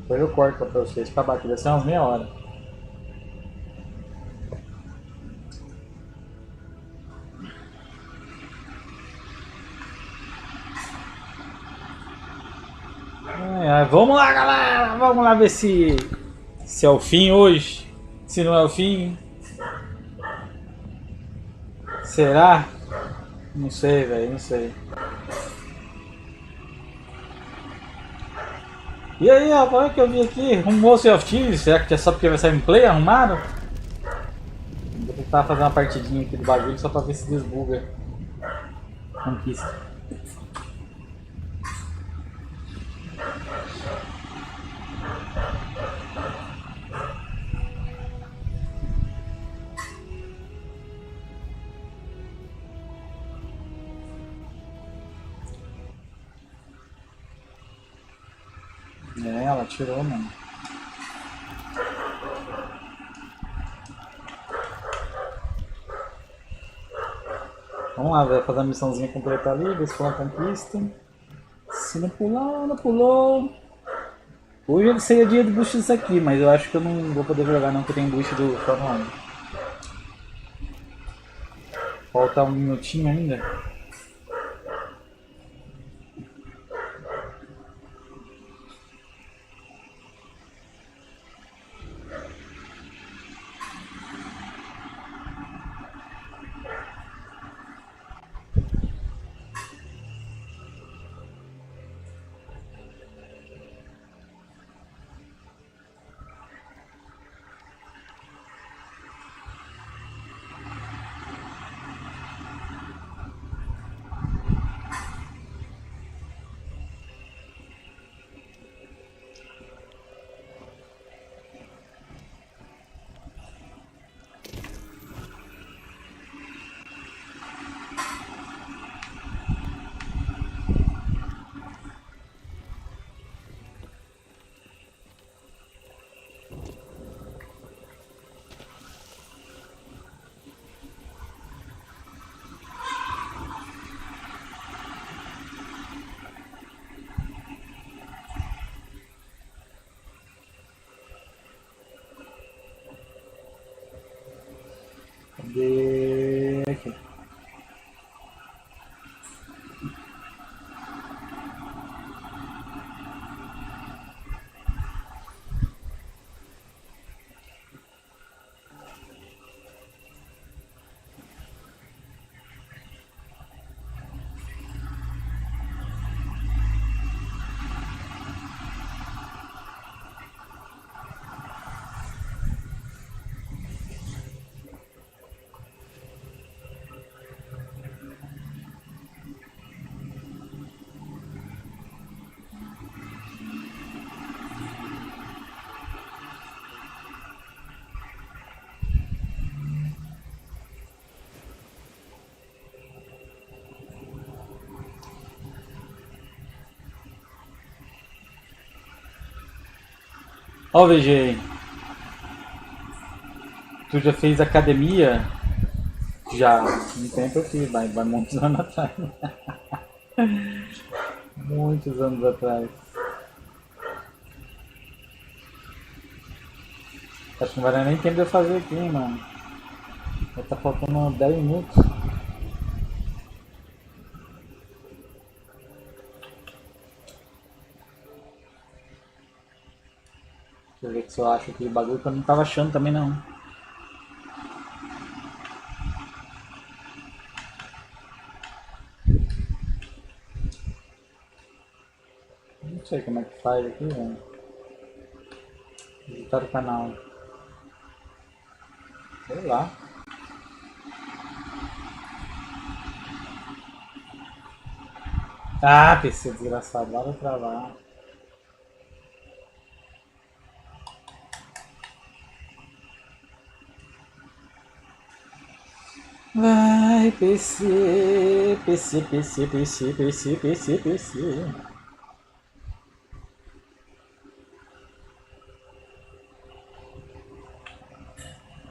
Depois eu corto pra vocês pra bater, vai ser umas meia hora. Vamos lá, galera! Vamos lá ver se é o fim hoje. Se não é o fim. Será? Não sei, velho, não sei. E aí, rapaz, que eu vi aqui? Voce ative, será que é só porque vai sair um play? Arrumaram? Vou tentar fazer uma partidinha aqui do bagulho só pra ver se desbuga. Conquista. É, ela tirou, mano. Vamos lá, vai fazer a missãozinha completa ali, ver se for uma conquista. Se não pular, não pulou. Hoje seria dia de boost disso aqui, mas eu acho que eu não vou poder jogar não, porque tem boost do Fórmula 1. Falta um minutinho ainda. Cadê? Aqui. Ó o VG aí. Tu já fez academia? Já. Um tempo eu fiz, vai muitos anos atrás. Muitos anos atrás. Acho que não vai dar nem tempo de eu fazer aqui, hein, mano. Já tá faltando 10 minutos. Deixa eu ver se eu acho aquele bagulho que eu não tava achando também não. Não sei como é que faz aqui, velho. Visitar o canal. Sei lá. Ah, PC desgraçado, lá vai travar. Vai, PC, PC, PC, PC, PC, PC, PC.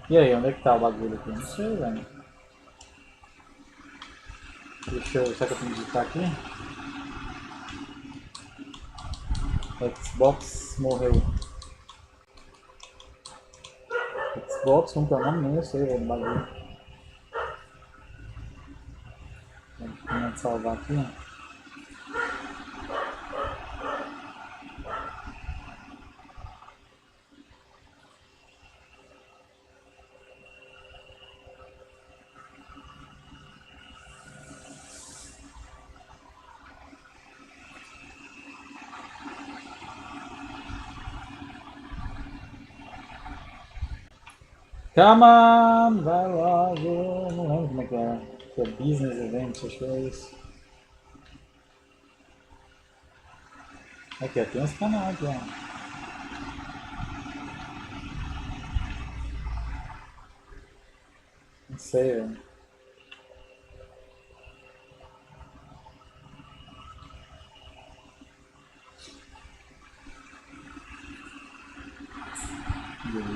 E aí, onde é que tá o bagulho aqui? Não sei, velho. Deixa eu... Será que eu tenho que digitar aqui? Xbox morreu. Xbox, como que é o nome? Nem eu sei, velho, bagulho. Vou salvar aqui, ó. Come on, vai logo. Não lembro como é que é. Que é Business Event, acho que é isso. Aqui, ó, tem uns canais aqui, ó. Não sei, velho.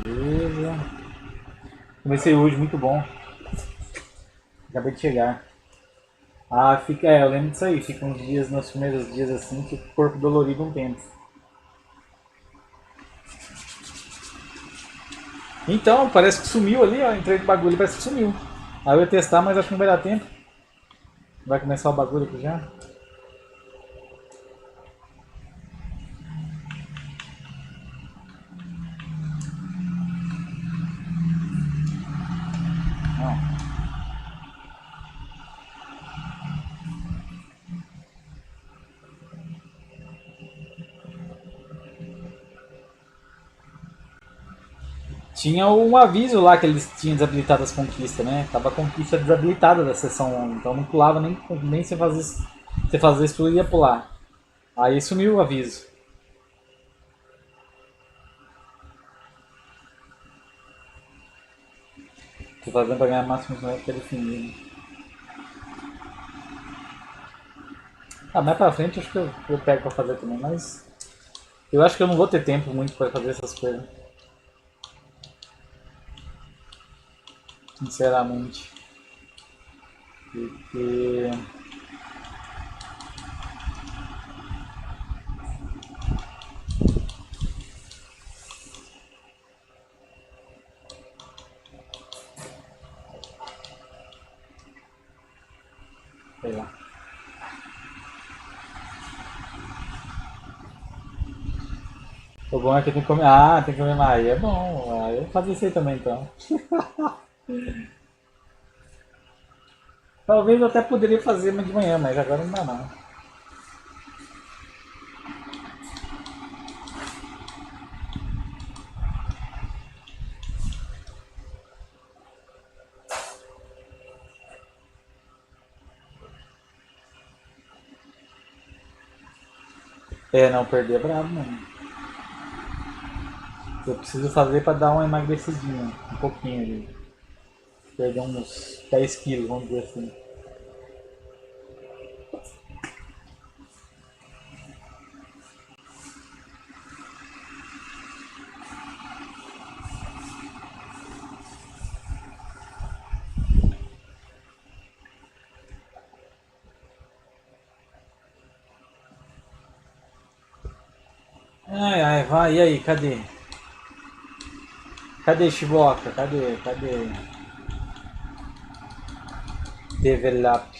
Beleza. Comecei hoje, muito bom. Acabei de chegar. Ah, fica, eu lembro disso aí. Fica uns dias, nos primeiros dias assim, que o corpo dolorido um tempo. Então, parece que sumiu ali, ó. Entrei no bagulho, parece que sumiu. Aí eu ia testar, mas acho que não vai dar tempo. Vai começar o bagulho aqui já. Não. Tinha um aviso lá que eles tinham desabilitado as conquistas, né? Tava a conquista desabilitada da sessão 1, então não pulava nem se fazer isso, tudo ia pular. Aí sumiu o aviso. Tô fazendo pra ganhar máximo de novo que é definido. Ah, mais pra frente acho que eu pego pra fazer também, mas eu acho que eu não vou ter tempo muito pra fazer essas coisas. Sinceramente. Porque... sei lá. O bom é que tem que comer. Ah, tem que comer mais. Aí é bom. Aí eu vou fazer isso aí também então. Talvez eu até poderia fazer de manhã, mas agora não dá não. É, não, perder é brabo mesmo. Eu preciso fazer pra dar uma emagrecidinha, um pouquinho ali. Perder uns 10 quilos, vamos dizer assim. Ai, ai, vai, e aí, cadê? Cadê Chiboca? Cadê? Develop.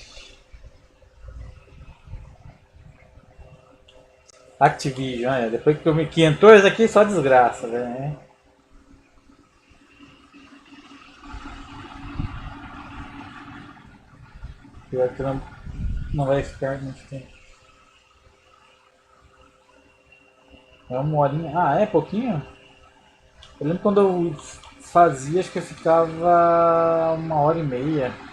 Activision, olha, depois que eu me 500 aqui só desgraça, velho. Né? Pior que não vai ficar muito tempo. É uma horinha. Ah, é pouquinho? Eu lembro quando eu fazia, acho que eu ficava 1h30.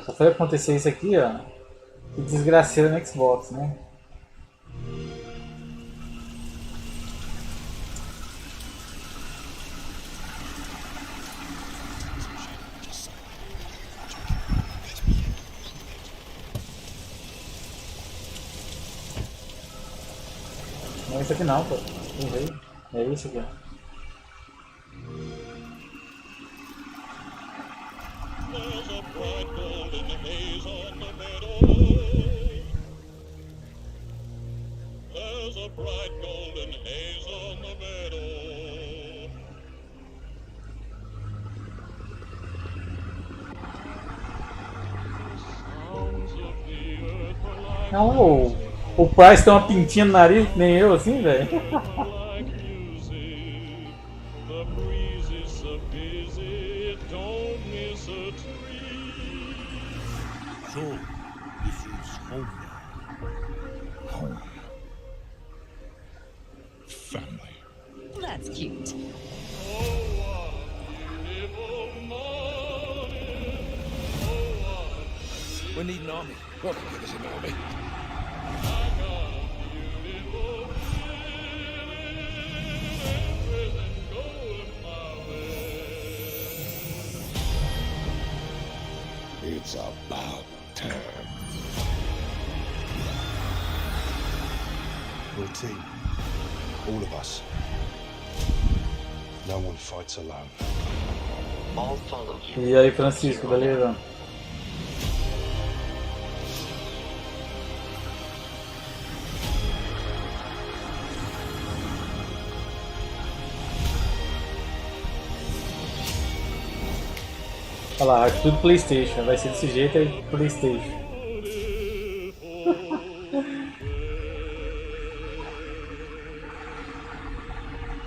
Só foi acontecer isso aqui, ó. Que desgraceira no Xbox, né? Não é isso aqui não, pô. Errei. É isso aqui, ó. There's a bright golden haze on the bay. bright golden haze on the meadow. Sounds of the earth are like Não, o Price tem uma pintinha no nariz, que nem eu assim, velho. like music. The breeze is so busy, don't miss a tree. So, this is home now. Home. Family. That's cute. Oh, what a beautiful morning. Oh, what We need an army. Well, give us an army. I got a beautiful feeling. Everything going my way. It's about time. We're a team. All of us. No one fights alone. All follow you. E aí, Francisco, beleza? Olha lá, tudo PlayStation, vai ser desse jeito aí, PlayStation.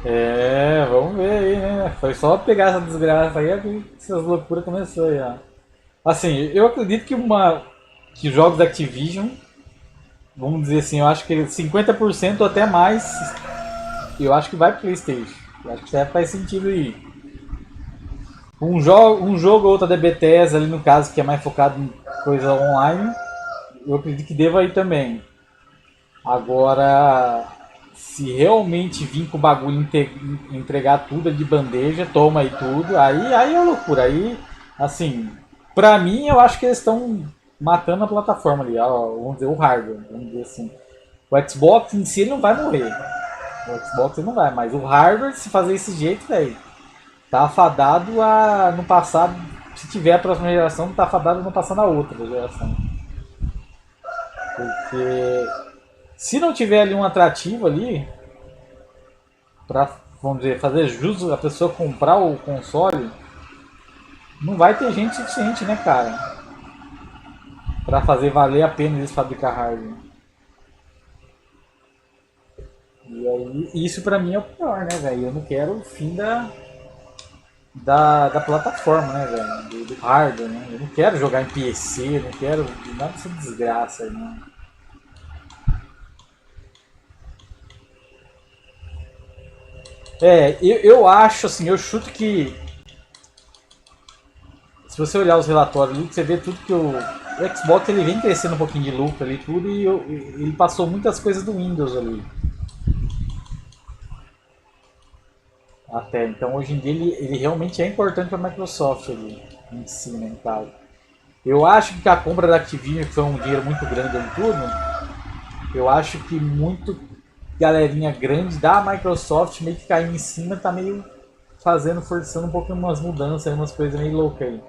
É, vamos ver aí, né? Foi só pegar essa desgraça aí que essas loucuras começou aí, ó. Assim, eu acredito que jogos da Activision, vamos dizer assim, eu acho que 50% ou até mais, eu acho que vai pro PlayStation. Eu acho que até faz sentido aí. Um jogo ou outro da Bethesda ali no caso, que é mais focado em coisa online, eu acredito que deva ir também. Agora, se realmente vir com o bagulho entregar tudo de bandeja, toma aí tudo, aí é loucura. Aí, assim, pra mim eu acho que eles estão matando a plataforma ali, ó, vamos dizer, o hardware, vamos dizer assim. O Xbox em si ele não vai morrer. O Xbox ele não vai, mas o hardware, se fazer desse jeito, velho, tá afadado a no passado, se tiver a próxima geração, tá afadado a não passar na outra geração. Porque se não tiver ali um atrativo ali, pra, vamos dizer, fazer jus a pessoa comprar o console, não vai ter gente suficiente, né, cara? Pra fazer valer a pena eles fabricar hardware. E aí, isso pra mim é o pior, né, velho? Eu não quero o fim da plataforma, né, velho? Do hardware, né? Eu não quero jogar em PC, não quero nada dessa desgraça aí, né? É, eu acho assim, eu chuto que se você olhar os relatórios ali, você vê tudo que o Xbox ele vem crescendo um pouquinho de lucro ali tudo e ele passou muitas coisas do Windows ali. Até, então hoje em dia ele realmente é importante para a Microsoft ali, em si, né, no caso. Eu acho que a compra da Activision, que foi um dinheiro muito grande ali tudo, eu acho que muito galerinha grande da Microsoft meio que caiu em cima, tá meio forçando um pouco umas mudanças, umas coisas meio loucas aí.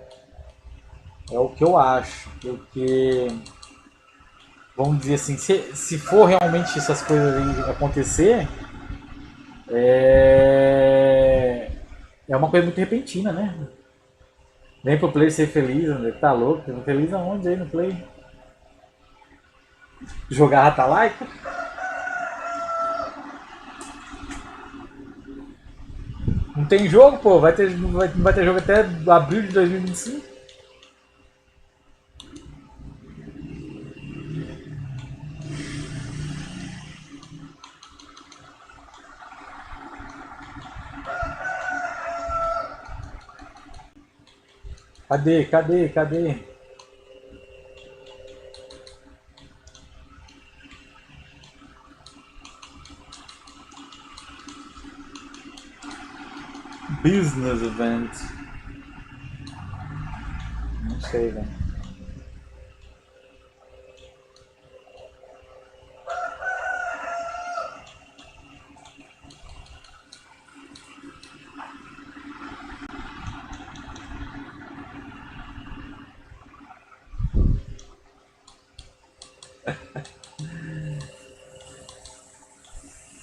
É o que eu acho, porque vamos dizer assim, se for realmente essas coisas aí acontecer, é uma coisa muito repentina, né? Vem pro Play ser feliz, André, tá louco? Feliz aonde aí no Play? Jogar Ratalaika? Não tem jogo, pô, não vai ter jogo até abril de 2025. Cadê? Business event. Não sei, velho.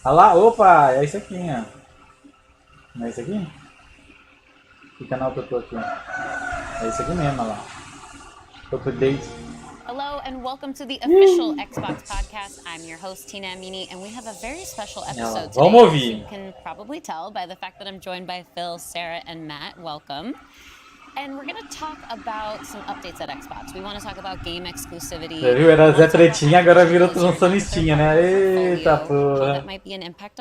Olha lá, opa, é isso aqui, ó. Não é isso aqui? Que canal que eu tô aqui? É isso aqui mesmo, olha lá. Update. Hello and welcome to the official Xbox podcast. I'm your host Tina Amini, and we have a very special episode today. Vamos ouvir. You can probably tell by the fact that I'm joined by Phil, Sera, and Matt. Welcome. And we're going to talk about some updates at Xbox. We want to talk about game exclusivity. Você viu? Era Zé Tretinha, agora virou transacionistinha, né? Eita porra.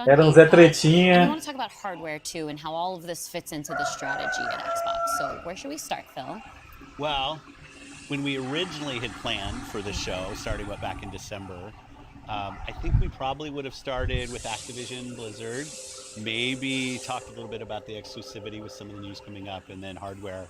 Era um Zé Tretinha. And we want to talk about hardware too and how all of this fits into the strategy at Xbox. So where should we start, Phil? Well, when we originally had planned for the show, starting back in December, I think we probably would have started with Activision Blizzard, maybe talked a little bit about the exclusivity with some of the news coming up, and then hardware.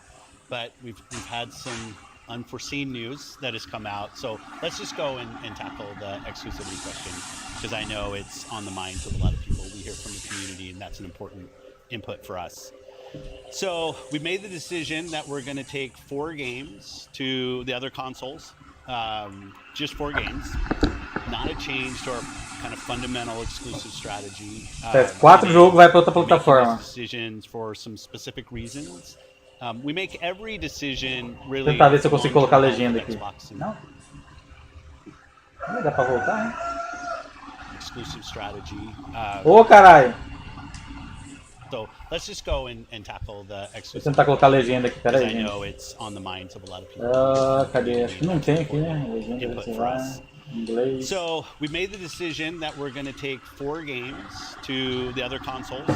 But we've had some unforeseen news that has come out. So let's just go and tackle the exclusivity question, because I know it's on the minds of a lot of people. We hear from the community, and that's an important input for us. So we made the decision that we're going to take 4 games to the other consoles, just 4 games, not a change to our kind of fundamental exclusive strategy. 4 jogos vai para outra plataforma. Decisions for some specific reasons. We make every decision really. Tentar ver se eu consigo colocar a legenda aqui. Não? Não dá pra voltar, hein? Exclusive strategy. Ô, caralho! So let's just go and tackle the exclusive. Vou tentar colocar a legenda aqui, peraí, I gente. know it's on the minds of a lot of people. Cadê? Acho que não tem aqui, né? Legenda, sei lá, inglês. So we made the decision that we're going to take 4 games to the other consoles.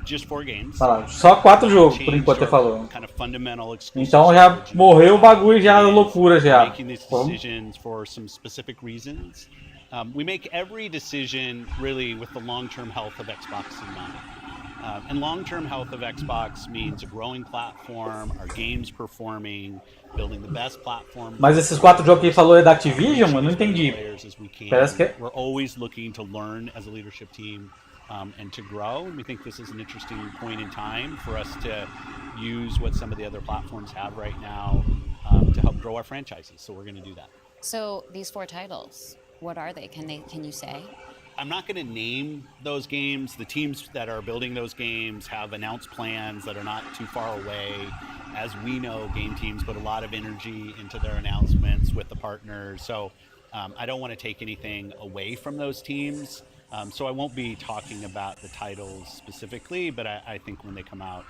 Just 4 games. Fala, só 4 jogos, por enquanto você falou. Kind of fundamental exclusive Então já morreu o bagulho, já loucura já. Making these decisions for some specific reasons. We make every decision really with the long-term health of Xbox in mind. And long-term health of Xbox means a growing platform, our games performing, building the best platform. Mas esses 4 jogos que ele falou é da Activision? Eu não entendi. Parece que We're always looking to learn as a leadership team. And to grow, and we think this is an interesting point in time for us to use what some of the other platforms have right now to help grow our franchises. So we're going to do that. So these 4 titles, what are they? Can you say? I'm not going to name those games. The teams that are building those games have announced plans that are not too far away. As we know, game teams put a lot of energy into their announcements with the partners. So I don't want to take anything away from those teams. So I won't be talking about the titles specifically, but I think when they come out,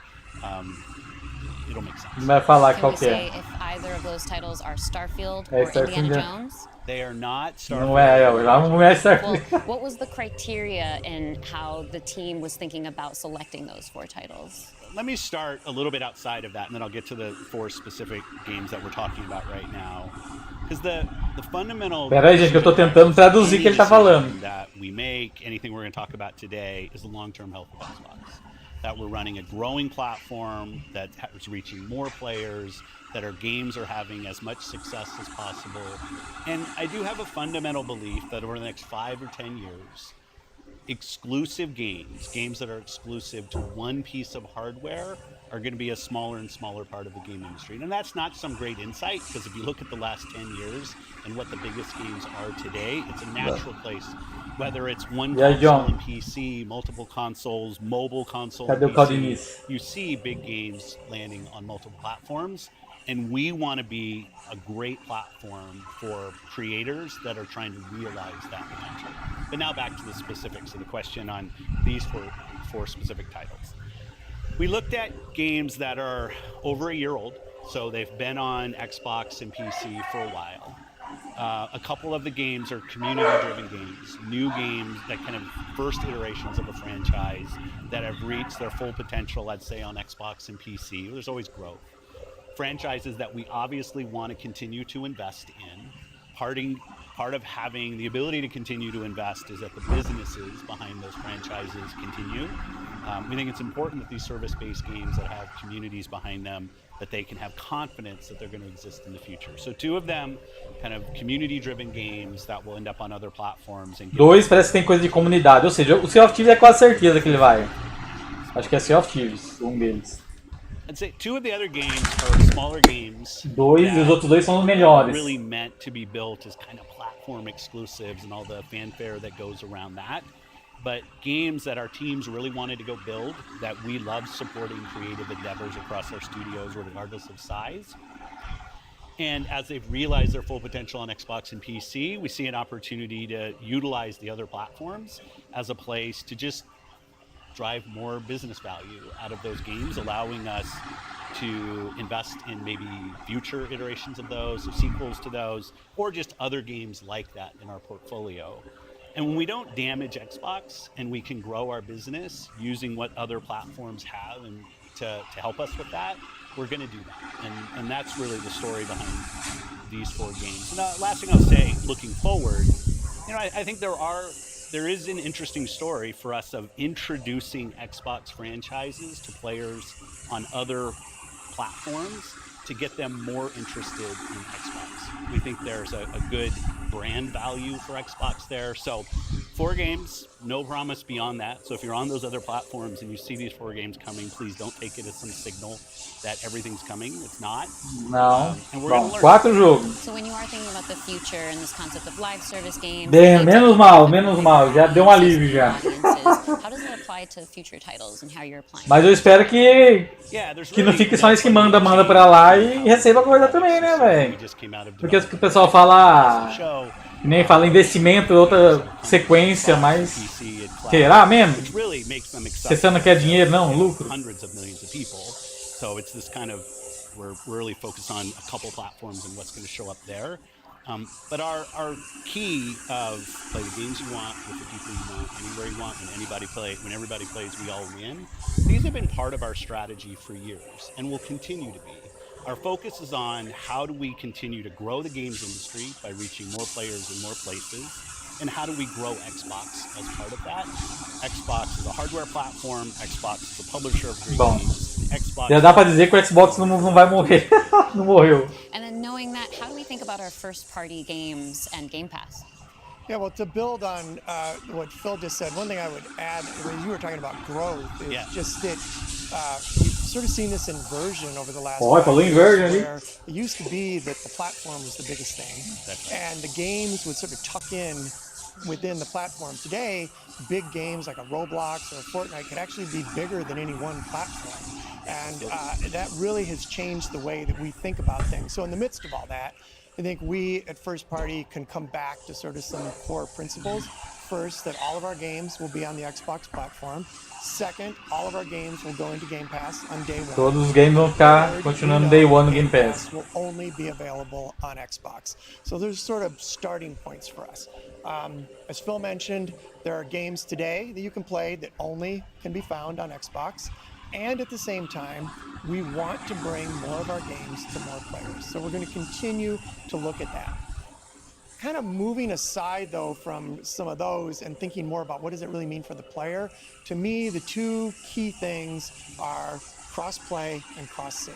it'll make sense. Vai falar Can qual we que say é. if either of those titles are Starfield É or Indiana Starfield. Jones? They are not Starfield. Não é, não é Well, Starfield. what was the criteria in how the team was thinking about selecting those 4 titles? Let me start a little bit outside of that, and then I'll get to the 4 specific games that we're talking about right now. Because the fundamental. Pera aí, gente, que eu tô tentando traduzir o que ele tá falando. That we make, anything we're going to talk about today, is the long-term health of Xbox. That we're running a growing platform that is reaching more players, that our games are having as much success as possible. And I do have a fundamental belief that over the next 5 or 10 years, exclusive games that are exclusive to one piece of hardware, are going to be a smaller and smaller part of the game industry. And that's not some great insight, because if you look at the last 10 years and what the biggest games are today, it's a natural place. Whether it's one console and PC, multiple consoles, mobile console, and PC, you see big games landing on multiple platforms. And we want to be a great platform for creators that are trying to realize that potential. But now back to the specifics of the question on these 4 specific titles. We looked at games that are over a year old, so they've been on Xbox and PC for a while. A couple of the games are community-driven games, new games that kind of first iterations of a franchise that have reached their full potential, I'd say, on Xbox and PC. There's always growth. Franchises that we obviously want to continue to invest in. Part of having the ability to continue to invest is that the businesses behind those franchises continue. We think it's important that these service-based games that have communities behind them, that they can have confidence that they're going to exist in the future. So 2 of them, kind of community-driven games that will end up on other platforms. And 2 parece que tem coisa de comunidade, ou seja, o Sea of Thieves é quase certeza que ele vai. Acho que é Sea of Thieves, um deles. I'd say 2 of the other games are smaller games. 2 e os outros 2 são os melhores. Really meant to be built as kind of platform exclusives and all the fanfare that goes around that. but games that our teams really wanted to go build, that we love supporting creative endeavors across our studios, regardless of size. And as they've realized their full potential on Xbox and PC, we see an opportunity to utilize the other platforms as a place to just drive more business value out of those games, allowing us to invest in maybe future iterations of those, or sequels to those, or just other games like that in our portfolio. And when we don't damage Xbox and we can grow our business using what other platforms have and to help us with that, we're going to do that. And that's really the story behind these 4 games. And last thing I'll say, looking forward, I think there is an interesting story for us of introducing Xbox franchises to players on other platforms to get them more interested in Xbox. We think there's a good brand value for Xbox there. So 4 games, no promise beyond that. So if you're on those other platforms and you see these 4 games coming, please don't take it as some signal that everything's coming. It's not. Não. And we're Bom, gonna learn. 4 jogos. So when you are thinking about the future and this concept of live service games, Menos mal. Já deu um alívio já. How does that apply to future titles and how you're applying? Mas eu espero que there's não really fique só isso que no manda fundamental pra lá e change. receba coisa também, né, We velho? just came out of Porque o development. pessoal fala, Show, que nem fala investimento, outra sequência, mas PC and cloud, será mesmo? which really makes them Você excited. não quer dinheiro, não? Lucro? Hundreds of millions of people. So it's this kind of, we're really focused on a couple platforms and what's going to show up there. But our key of play the games you want with the people you want, anywhere you want, when everybody plays, we all win. These have been part of our strategy for years and will continue to be. Our focus is on how do we continue to grow the games industry by reaching more players in more places, and how do we grow Xbox as part of that? Xbox is a hardware platform, Xbox is a publisher of great Bom, games. Xbox já dá pra dizer que o Xbox não vai morrer. Não morreu. And then knowing that, how do we think about our first party games and Game Pass? Yeah, well, to build on what Phil just said, one thing I would add, when you were talking about growth, is just that we've sort of seen this inversion over the last 5 falou years, inversion, hein? where it used to be that the platform was the biggest thing, and the games would sort of tuck in within the platform. Today, big games like a Roblox or a Fortnite could actually be bigger than any one platform. And that really has changed the way that we think about things. So in the midst of all that, I think we at First Party can come back to sort of some core principles. First, that all of our games will be on the Xbox platform. Second, all of our games will go into Game Pass on day 1. Todos os games vão ficar continuando day 1 no Game Pass. Will only be available on Xbox. So there's sort of starting points for us. As Phil mentioned, there are games today that you can play that only can be found on Xbox. And at the same time, we want to bring more of our games to more players. So we're going to continue to look at that. Kind of moving aside, though, from some of those and thinking more about what does it really mean for the player, to me, the 2 key things are cross-play and cross-save.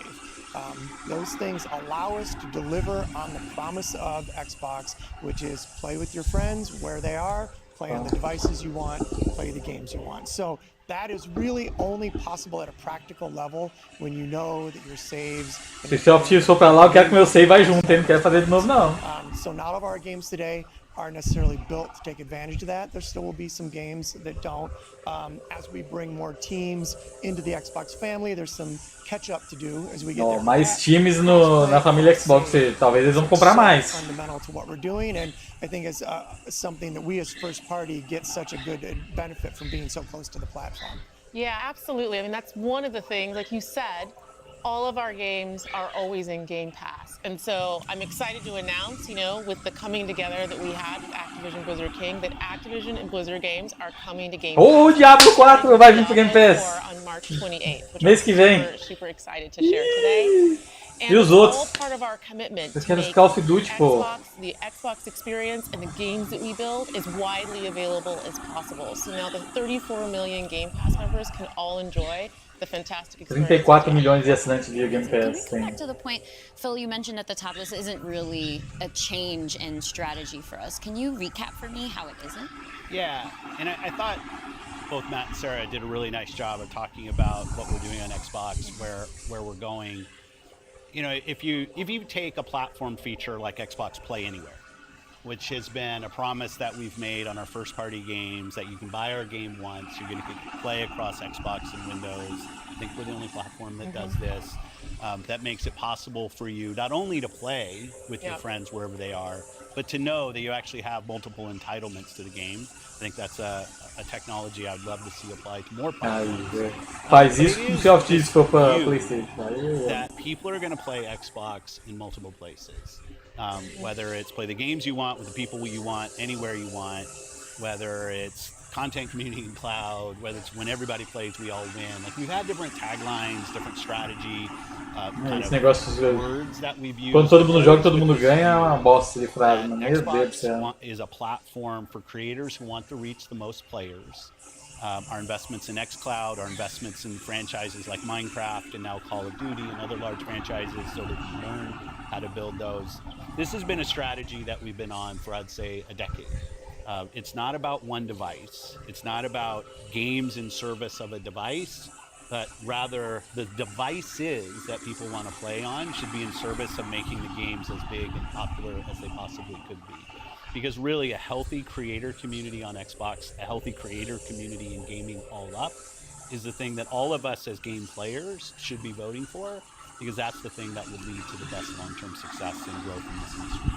Those things allow us to deliver on the promise of Xbox, which is play with your friends where they are, play on the devices you want, play the games you want. So that is really only possible at a practical level when you know that your saves. Se o Office for pra lá, eu quero que meu save vai junto, hein? Não quero fazer de novo, não. So not all of our games today are necessarily built to take advantage of that. There still will be some games that don't. As we bring more teams into the Xbox family, there's some catch up to do as we get there. Mais times na família Xbox, talvez eles vão comprar mais. Fundamental to what we're doing, and I think it's something that we as First Party get such a good benefit from being so close to the platform. Yeah, absolutely. I mean, that's one of the things, like you said, all of our games are always in Game Pass. And so I'm excited to announce, with the coming together that we had with Activision Blizzard King, that Activision and Blizzard games are coming to Game Pass. O Diablo 4 vai vir pro Game Pass. On March 28th, which Mês que vem. I'm super excited to share today. E os outros? Part of our commitment Vocês to querem make Call of Duty, pô. the Xbox experience and the games that we build as widely available as possible. So now the 34 million Game Pass members can all enjoy the fantastic experience. 34 milhões de assinantes de Game Can we Pass. come back to the point, Phil, you mentioned at the top, this isn't really a change in strategy for us. Can you recap for me how it isn't? Yeah, and I thought both Matt and Sera did a really nice job of talking about what we're doing on Xbox, where we're going. If you take a platform feature like Xbox Play Anywhere, which has been a promise that we've made on our first party games, that you can buy our game once, you're going to play across Xbox and Windows. I think we're the only platform that does this. That makes it possible for you not only to play with your friends wherever they are, but to know that you actually have multiple entitlements to the game. I think that's a technology I'd love to see applied to more platforms. Faz isso com o Self se for para PlayStation. That people are going to play Xbox in multiple places. Whether it's play the games you want with the people you want, anywhere you want, whether it's content community in cloud, whether it's when everybody plays, we all win. Like we've had different taglines, different strategy, kind of words that we've used. Quando todo mundo joga, todo mundo ganha, é uma bosta de frase, mas meu Deus do céu. Xbox is a platform for creators who want to reach the most players. Our investments in xCloud, our investments in franchises like Minecraft and now Call of Duty and other large franchises so that you learn how to build those. This has been a strategy that we've been on for, I'd say, a decade. It's not about one device. It's not about games in service of a device, but rather the devices that people want to play on should be in service of making the games as big and popular as they possibly could be. Because really a healthy creator community on Xbox, a healthy creator community in gaming all up, is the thing that all of us as game players should be voting for, because that's the thing that would lead to the best long-term success and growth in this industry.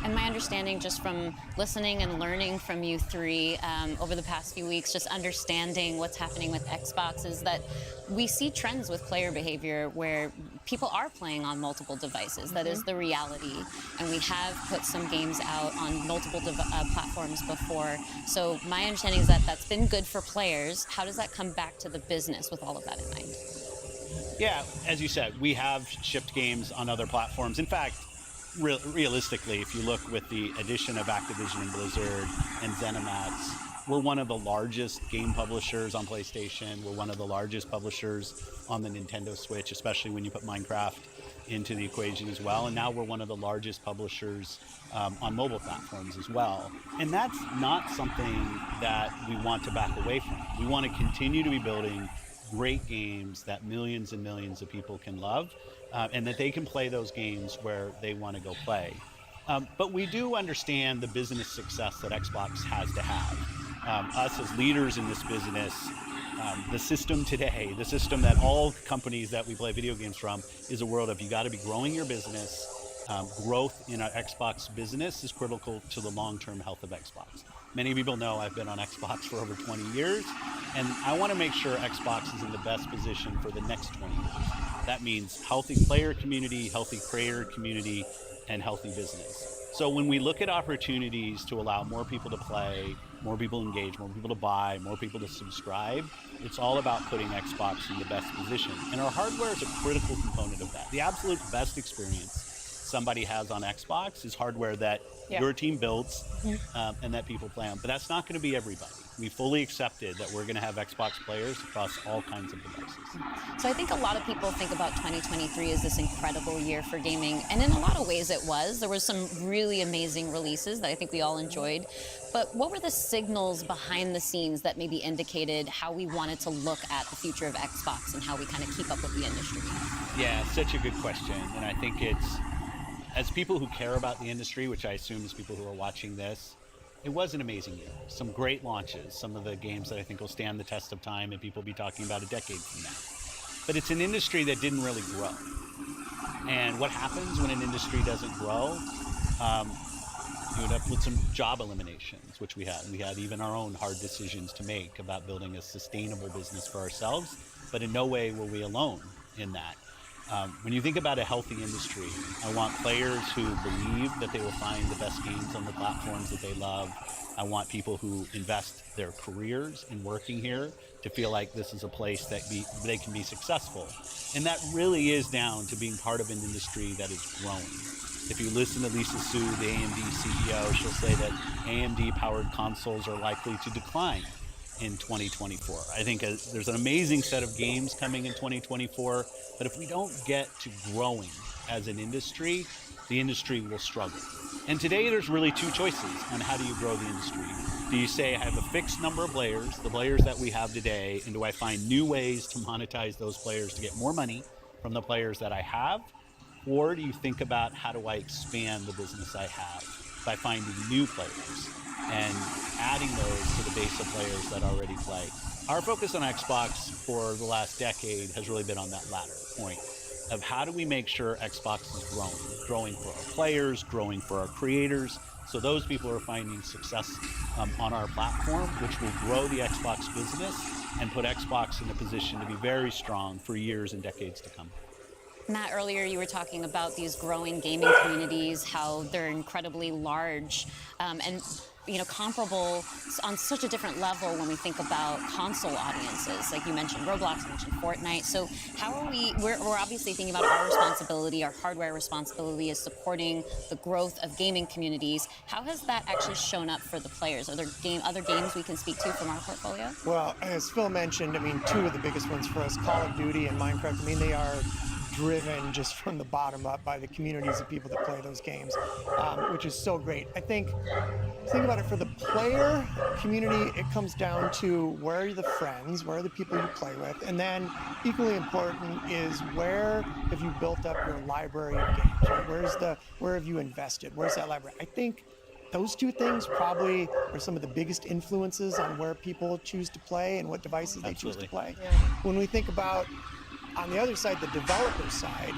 And my understanding just from listening and learning from you three over the past few weeks, just understanding what's happening with Xbox, is that we see trends with player behavior where people are playing on multiple devices. That is the reality. And we have put some games out on multiple platforms before. So my understanding is that that's been good for players. How does that come back to the business with all of that in mind? Yeah, as you said, we have shipped games on other platforms. In fact, realistically, if you look with the addition of Activision and Blizzard and ZeniMax, we're one of the largest game publishers on PlayStation. We're one of the largest publishers on the Nintendo Switch, especially when you put Minecraft into the equation as well. And now we're one of the largest publishers on mobile platforms as well. And that's not something that we want to back away from. We want to continue to be building great games that millions and millions of people can love, and that they can play those games where they want to go play. But we do understand the business success that Xbox has to have. Us as leaders in this business, the system today, the system that all companies that we play video games from, is a world of you got to be growing your business. Growth in our Xbox business is critical to the long-term health of Xbox. Many people know I've been on Xbox for over 20 years, and I want to make sure Xbox is in the best position for the next 20 years. That means healthy player community, healthy creator community, and healthy business. So when we look at opportunities to allow more people to play, more people to engage, more people to buy, more people to subscribe, it's all about putting Xbox in the best position. And our hardware is a critical component of that. The absolute best experience somebody has on Xbox is hardware that your team builds and that people play on. But that's not going to be everybody. We fully accepted that we're going to have Xbox players across all kinds of devices. So I think a lot of people think about 2023 as this incredible year for gaming, and in a lot of ways it was. There was some really amazing releases that I think we all enjoyed. But what were the signals behind the scenes that maybe indicated how we wanted to look at the future of Xbox and how we kind of keep up with the industry? Yeah, such a good question. And I think it's, as people who care about the industry, which I assume is people who are watching this, it was an amazing year. Some great launches, some of the games that I think will stand the test of time and people will be talking about a decade from now. But it's an industry that didn't really grow. And what happens when an industry doesn't grow? You end up with some job eliminations, which we had. We had even our own hard decisions to make about building a sustainable business for ourselves, but in no way were we alone in that. When you think about a healthy industry, I want players who believe that they will find the best games on the platforms that they love. I want people who invest their careers in working here to feel like this is a place that they can be successful. And that really is down to being part of an industry that is growing. If you listen to Lisa Su, the AMD CEO, she'll say that AMD-powered consoles are likely to decline in 2024. I think there's an amazing set of games coming in 2024, but if we don't get to growing as an industry, the industry will struggle. And today there's really two choices on how do you grow the industry. Do you say I have a fixed number of players, the players that we have today, and do I find new ways to monetize those players to get more money from the players that I have? Or do you think about how do I expand the business I have? by finding new players and adding those to the base of players that already play. Our focus on Xbox for the last decade has really been on that latter point of how do we make sure Xbox is growing for our players, growing for our creators, so those people are finding success on our platform, which will grow the Xbox business and put Xbox in a position to be very strong for years and decades to come. Matt, earlier you were talking about these growing gaming communities, how they're incredibly large and comparable on such a different level when we think about console audiences. Like you mentioned Roblox, you mentioned Fortnite. So how are we're obviously thinking about our responsibility, our hardware responsibility is supporting the growth of gaming communities. How has that actually shown up for the players? Are there other games we can speak to from our portfolio? Well, as Phil mentioned, I mean, two of the biggest ones for us, Call of Duty and Minecraft, I mean, they are driven just from the bottom up by the communities of people that play those games, which is so great. I think about it, for the player community, it comes down to where are the friends, where are the people you play with, and then equally important is where have you built up your library of games, right? Where have you invested? Where's that library? I think those two things probably are some of the biggest influences on where people choose to play and what devices they choose to play. Yeah. When we think about, on the other side, the developer side,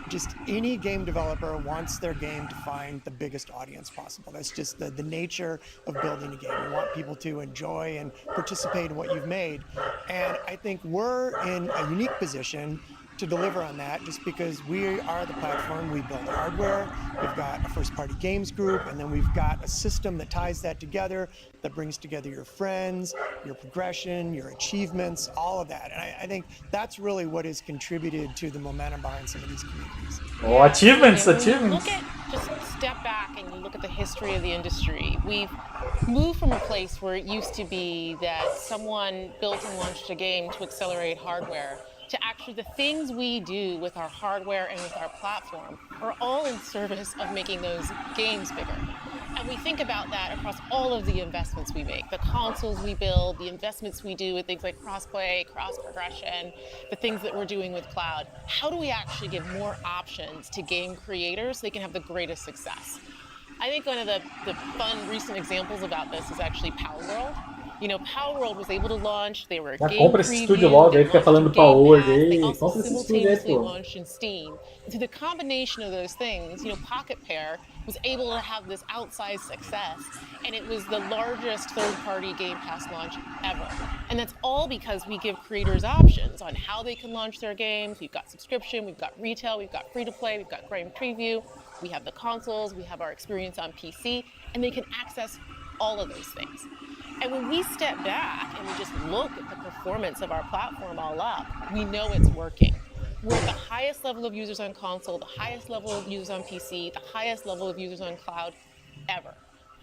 just any game developer wants their game to find the biggest audience possible. That's just the nature of building a game. You want people to enjoy and participate in what you've made. And I think we're in a unique position to deliver on that just because we are the platform. We build hardware, we've got a first-party games group, and then we've got a system that ties that together, that brings together your friends, your progression, your achievements, all of that. And I think that's really what has contributed to the momentum behind some of these communities. Oh, achievements. Just step back and you look at the history of the industry. We've moved from a place where it used to be that someone built and launched a game to accelerate hardware to actually the things we do with our hardware and with our platform are all in service of making those games bigger. And we think about that across all of the investments we make, the consoles we build, the investments we do with things like cross-play, cross-progression, the things that we're doing with cloud. How do we actually give more options to game creators so they can have the greatest success? I think one of the fun recent examples about this is actually Power World. You know, Power World was able to launch, they were a game compra esse preview, estúdio logo, they aí fica launched falando in Power Game World Pass, aí, they also compra esse estúdio aí, simultaneously pô. launched in Steam. And through the combination of those things, you know, PICPAY was able to have this outsized success, and it was the largest third-party Game Pass launch ever. And that's all because we give creators options on how they can launch their games. We've got subscription, we've got retail, we've got free-to-play, we've got game preview, we have the consoles, we have our experience on PC, and they can access all of those things. And when we step back and we just look at the performance of our platform all up, we know it's working. We're at the highest level of users on console, the highest level of users on PC, the highest level of users on cloud ever.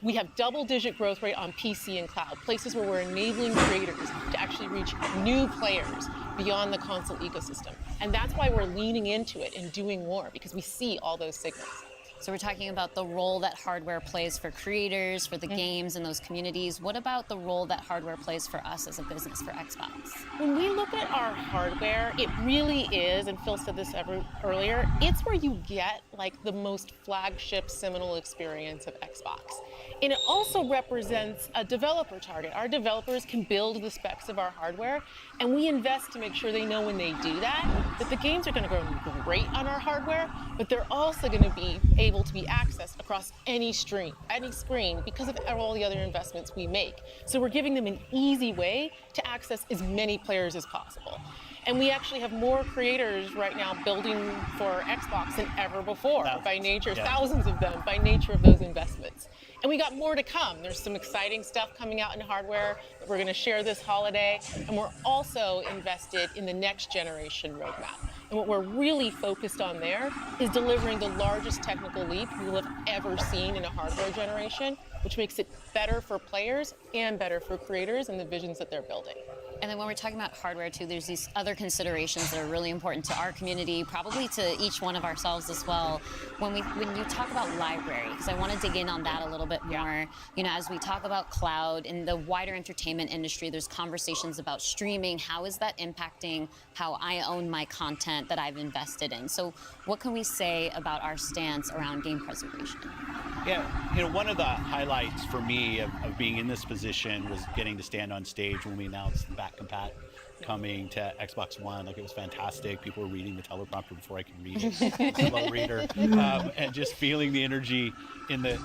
We have double-digit growth rate on PC and cloud, places where we're enabling creators to actually reach new players beyond the console ecosystem. And that's why we're leaning into it and doing more, because we see all those signals. So we're talking about the role that hardware plays for creators, for the games and those communities. What about the role that hardware plays for us as a business, for Xbox? When we look at our hardware, it really is, and Phil said this earlier, it's where you get like the most flagship seminal experience of Xbox. And it also represents a developer target. Our developers can build the specs of our hardware, and we invest to make sure they know when they do that the games are going to go great on our hardware, but they're also going to be able to be accessed across any screen because of all the other investments we make. So we're giving them an easy way to access as many players as possible. And we actually have more creators right now building for Xbox than ever before by nature, thousands of them by nature of those investments. And we got more to come. There's some exciting stuff coming out in hardware that we're going to share this holiday. And we're also invested in the next generation roadmap. And what we're really focused on there is delivering the largest technical leap we will have ever seen in a hardware generation, which makes it better for players and better for creators and the visions that they're building. And then when we're talking about hardware too, there's these other considerations that are really important to our community, probably to each one of ourselves as well. When you talk about library, because I want to dig in on that a little bit more. You know, as we talk about cloud in the wider entertainment industry, there's conversations about streaming. How is that impacting how I own my content that I've invested in? So what can we say about our stance around game preservation? Yeah, you know, one of the highlights for me of being in this position was getting to stand on stage when we announced the back compat coming to Xbox One. Like, it was fantastic. People were reading the teleprompter before I could read it. Slow reader, and just feeling the energy in the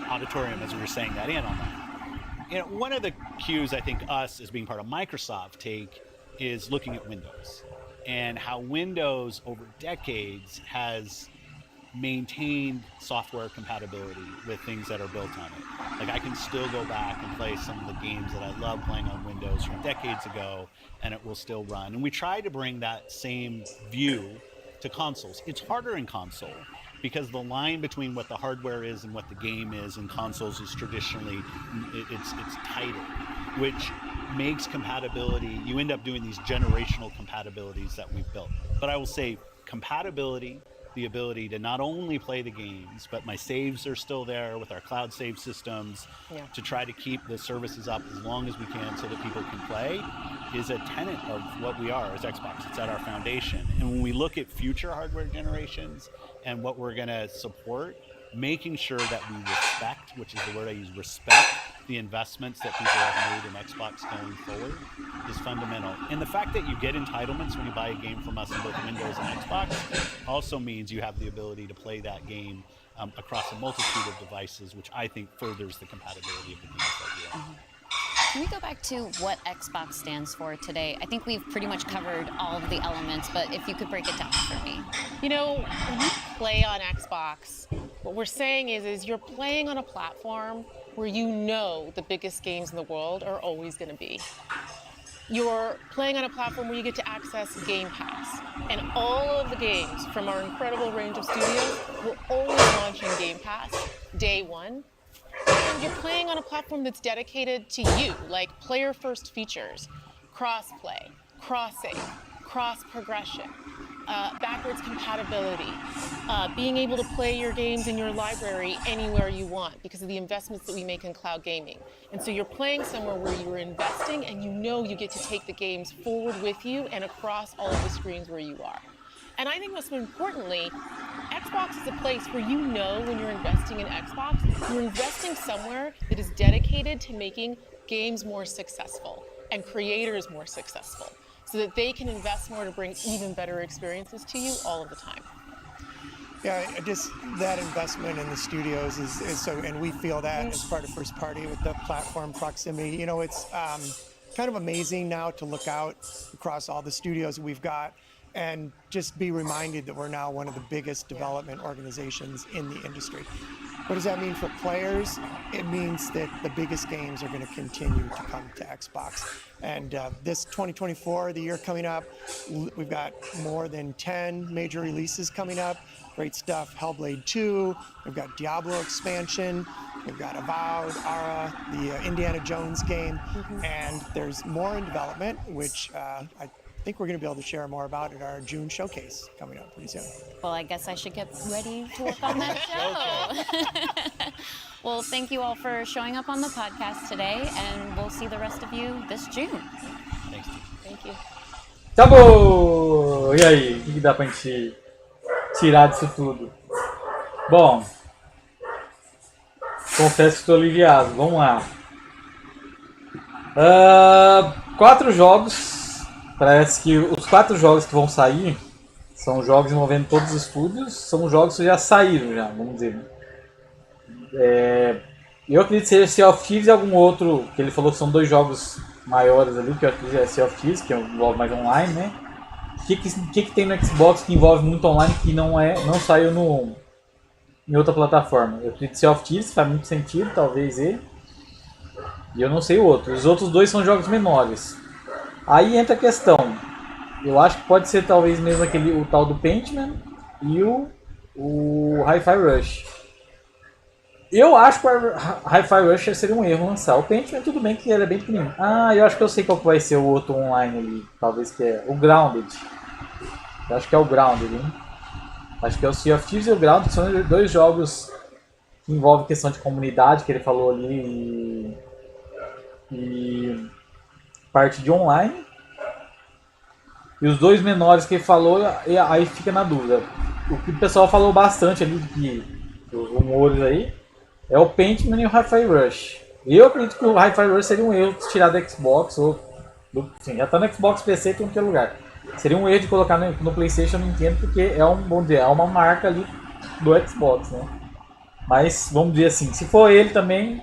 auditorium as we were saying that in on that. You know, one of the cues I think us as being part of Microsoft take is looking at Windows and how Windows over decades has maintained software compatibility with things that are built on it. Like, I can still go back and play some of the games that I love playing on Windows from decades ago, and it will still run. And we try to bring that same view to consoles. It's harder in console because the line between what the hardware is and what the game is in consoles is traditionally, it's tighter, which makes compatibility, you end up doing these generational compatibilities that we've built. But I will say compatibility, the ability to not only play the games, but my saves are still there with our cloud save systems to try to keep the services up as long as we can so that people can play, is a tenet of what we are as Xbox. It's at our foundation. And when we look at future hardware generations and what we're going to support, making sure that we respect, which is the word I use, respect the investments that people have made in Xbox going forward is fundamental. And the fact that you get entitlements when you buy a game from us in both Windows and Xbox also means you have the ability to play that game across a multitude of devices, which I think furthers the compatibility of the games that we own. Can we go back to what Xbox stands for today? I think we've pretty much covered all of the elements, but if you could break it down for me. You know, when you play on Xbox, what we're saying is you're playing on a platform where you know the biggest games in the world are always going to be. You're playing on a platform where you get to access Game Pass. And all of the games from our incredible range of studios will always launch in Game Pass day one. And you're playing on a platform that's dedicated to you, like player-first features, cross-play, cross-save, cross-progression, backwards compatibility, being able to play your games in your library anywhere you want because of the investments that we make in cloud gaming. And so you're playing somewhere where you're investing and you know you get to take the games forward with you and across all of the screens where you are. And I think most importantly, Xbox is a place where you know when you're investing in Xbox, you're investing somewhere that is dedicated to making games more successful and creators more successful so that they can invest more to bring even better experiences to you all of the time. Yeah, just that investment in the studios is so, and we feel that as part of first party with the platform proximity. You know, it's kind of amazing now to look out across all the studios we've got and just be reminded that we're now one of the biggest development organizations in the industry. What does that mean for players? It means that the biggest games are going to continue to come to Xbox. And this 2024, the year coming up, we've got more than 10 major releases coming up. Great stuff, Hellblade 2, we've got Diablo expansion, we've got Avowed, Ara, the Indiana Jones game, and there's more in development, which I think we're going to be able to share more about at our June showcase coming up pretty soon. Well, I guess I should get ready to work on that show. Well, thank you all for showing up on the podcast today, and we'll see the rest of you this June. Thanks, Steve. Thank you. Tá bom! E aí, o que dá pra gente tirar disso tudo? Bom, confesso que estou aliviado. Vamos lá. 4 jogos. Parece que os 4 jogos que vão sair são jogos envolvendo todos os estúdios. São jogos que já saíram, já, vamos dizer. Eu acredito que seja Sea of Thieves e algum outro, que ele falou que são 2 jogos maiores ali, que eu acredito que é Sea of Thieves, que envolve mais online, né? O que tem no Xbox que envolve muito online que não saiu em outra plataforma? Eu acredito que Sea of Thieves faz muito sentido, talvez ele. E eu não sei o outro. Os outros 2 são jogos menores. Aí entra a questão. Eu acho que pode ser talvez mesmo o tal do Paintman e o Hi-Fi Rush. Eu acho que o Hi-Fi Rush seria um erro lançar. O Paint, mas tudo bem que ele é bem pequenininho. Ah, eu acho que eu sei qual que vai ser o outro online ali. Talvez que é o Grounded. Eu acho que é o Grounded, hein? Acho que é o Sea of Thieves e o Grounded, que são dois jogos que envolvem questão de comunidade, que ele falou ali, e parte de online. E os dois menores que ele falou, aí fica na dúvida. O que o pessoal falou bastante ali, os rumores aí, é o Paintman e o Hi-Fi Rush. Eu acredito que o Hi-Fi Rush seria um erro tirar do Xbox, ou sim, já está no Xbox PC, tem em qualquer lugar. Seria um erro de colocar no PlayStation, não entendo, porque é uma marca ali do Xbox, né? Mas vamos dizer assim, se for ele também,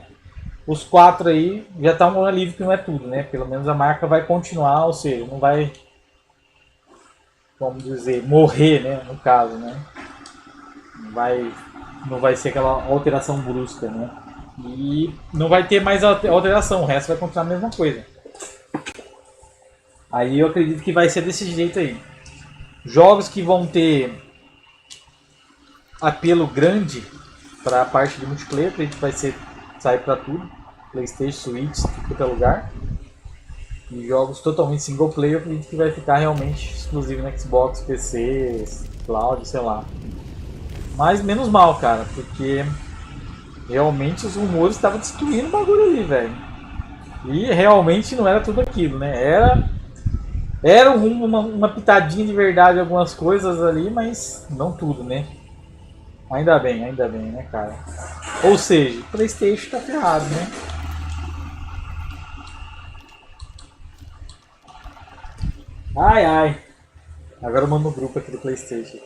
os 4 aí já tá um alívio que não é tudo, né? Pelo menos a marca vai continuar, ou seja, não vai, vamos dizer, morrer, né? No caso, né? Não vai ser aquela alteração brusca, né? E não vai ter mais alteração, o resto vai continuar a mesma coisa. Aí eu acredito que vai ser desse jeito aí. Jogos que vão ter apelo grande para a parte de multiplayer, acredito que vai sair para tudo. PlayStation, Switch, tudo é lugar. E jogos totalmente single player, acredito que vai ficar realmente exclusivo no Xbox, PC, Cloud, sei lá. Mas menos mal, cara, porque realmente os rumores estavam destruindo o bagulho ali, velho. E realmente não era tudo aquilo, né? Era uma pitadinha de verdade algumas coisas ali, mas não tudo, né? Ainda bem, né, cara? Ou seja, o PlayStation tá ferrado, né? Ai, ai. Agora eu mando no grupo aqui do PlayStation.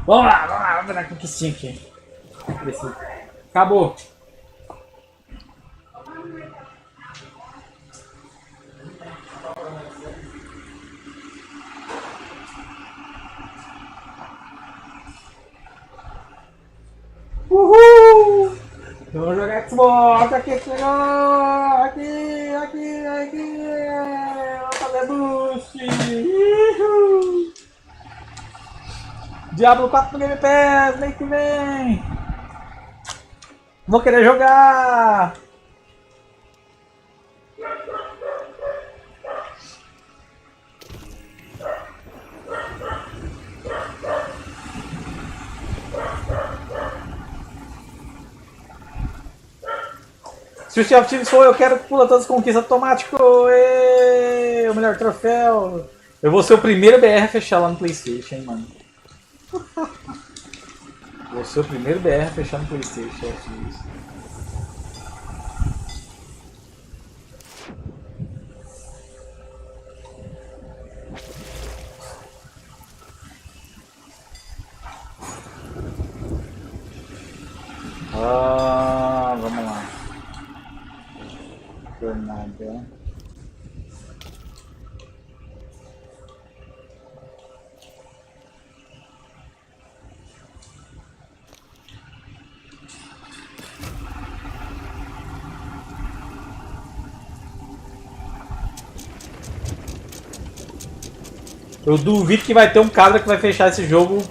Vamos ver a conquistinha aqui. Acabou. Uhul! Vamos jogar Xbox aqui, chegou! Aqui! Vamos fazer boost! Uhul! Diablo 4 no Game Pass, mês que vem! Vou querer jogar! Se o Sea of Thieves for, eu quero que pula todas as conquistas automático. O melhor troféu. Eu vou ser o primeiro BR a fechar lá no PlayStation, hein, mano. Vou ser o primeiro BR a fechar no PlayStation, Sea of Thieves. Vamos lá. Jornada. Eu duvido que vai ter um cabra que vai fechar esse jogo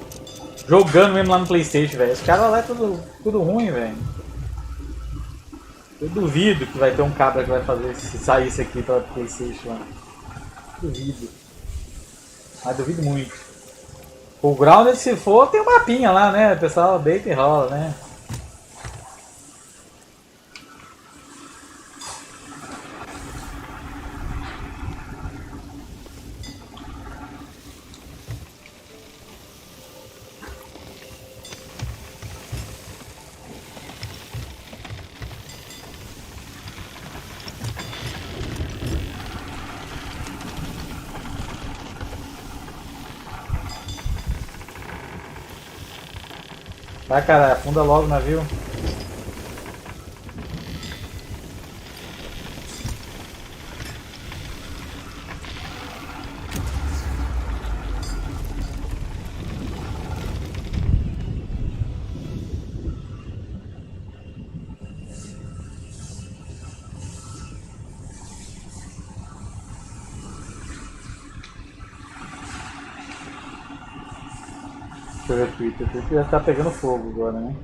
jogando mesmo lá no PlayStation, velho. Os caras lá é tudo ruim, velho. Eu duvido que vai ter um cabra que vai fazer sair isso aqui pra PlayStation lá. Duvido. Mas duvido muito. O Grounded, se for, tem um mapinha lá, né? O pessoal deita e rola, né? Vai, cara, afunda logo o navio. Deixa eu ver o Twitter. O Twitter já tá pegando fogo agora, né?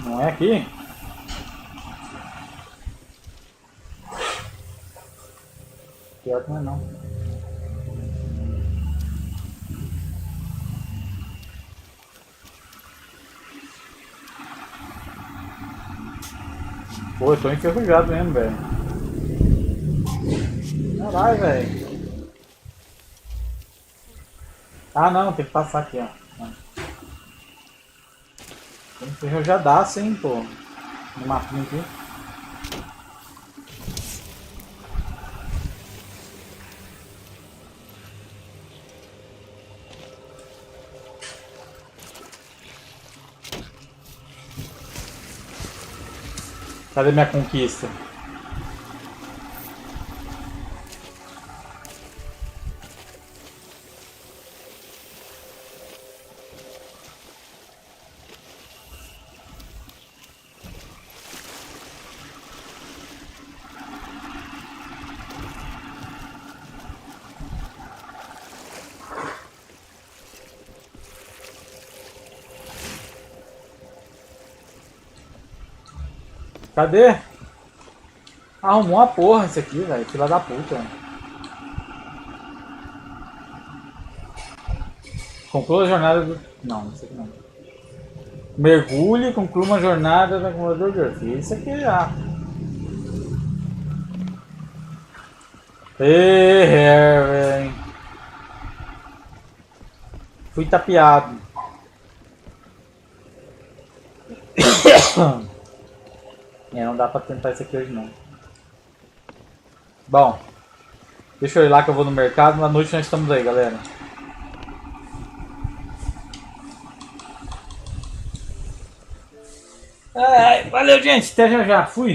Não é aqui? Pior que não é não. Pô, eu tô enferrujado mesmo, velho. Caralho, velho. Ah não, tem que passar aqui, ó. Enferrujadaço, hein, pô. No mapinha aqui. Cadê minha conquista? Cadê? Arrumou uma porra isso aqui, velho. Fila da puta. Conclua a jornada do... Não, isso aqui não. Mergulhe e conclua uma jornada no acumulador de earth. Isso aqui já. Velho. Fui tapeado. Não dá pra tentar isso aqui hoje não. Bom, deixa eu ir lá que eu vou no mercado. Na noite nós estamos aí, galera. Valeu, gente. Até já já. Fui.